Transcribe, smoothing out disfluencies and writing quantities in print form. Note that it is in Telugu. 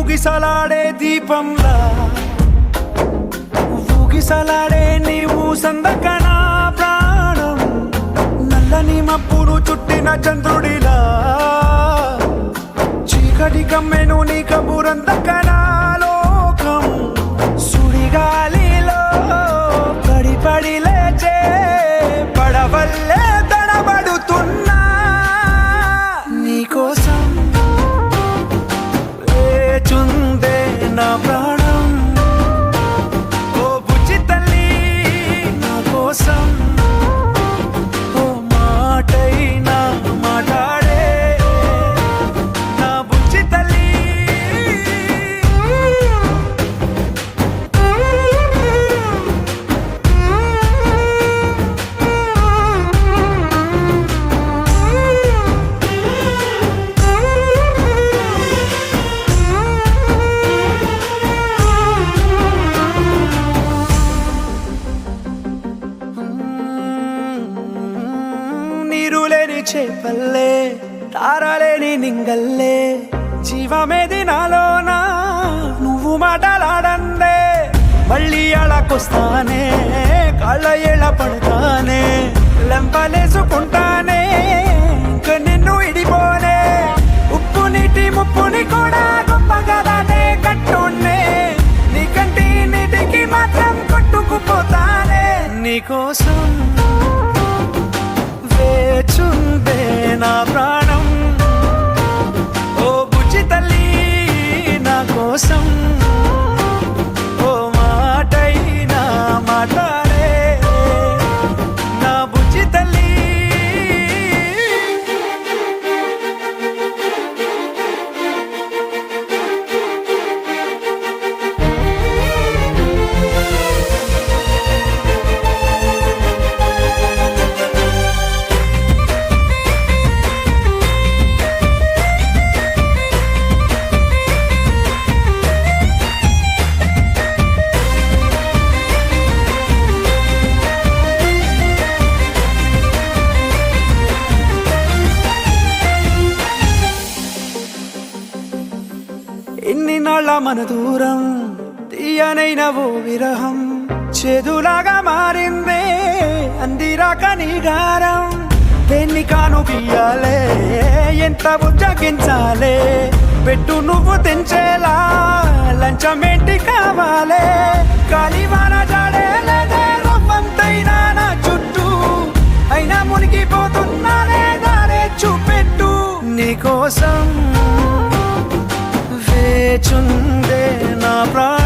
ఊగిసలాడే దీపంలా ఊగిసలాడే నీవు సందకన ప్రాణం నల్లని మబ్బును చుట్టిన చంద్రుడిలా చీకటి కమ్మెను నీ కబురందకన లోకం సుడిగాలిలో పడి లేచే పడవల్లే తడబడుతున్నా నీకోసం వేచుందే నా ప్రాణం ఓ బుజ్జి తల్లి నా కోసం ఓ మాటైనా మాట్లాడే నా బుజ్జి తల్లి నీరులేని చేపల్లే తారలేని నింగల్లే జీవమేది నాలోనా నువ్వు మాటలాడందే మళ్ళీ అళకొస్తానే కాళ్ళ ఏళ్ళ పడతానే లెంపలేసుకుంటానే ఇంక నిన్ను ఇడిపోనే ఉప్పు నీటి ముప్పుని కూడా గొప్పగా దానే కట్టునే నీ కంటి నీటికి మాత్రం కొట్టుకుపోతానే నీకోసం వేచుందే నా ప్రాణం ఓ బుజ్జి తల్లి నా కోసం ఓ మాటైనా మాట్లాడే నా బుజ్జి తల్లి ఎన్ని నాళ్ళ మన దూరం తీయనైన ఓ విరహం చేదులాగా మారిందే అందిరాక నీ గారం దేన్ని కాను బియ్యాలే ఎంత బుజ్జగించాలే పెట్టు నువ్వు తెంచేలా లంచమేంటి కావాలే కాలివాన జాడే లేదే రవ్వంతైనా నా చుట్టూ అయినా మునిగిపోతున్నానే దారే చూపెట్టు నీకోసం వేచుందే నా ప్రాణం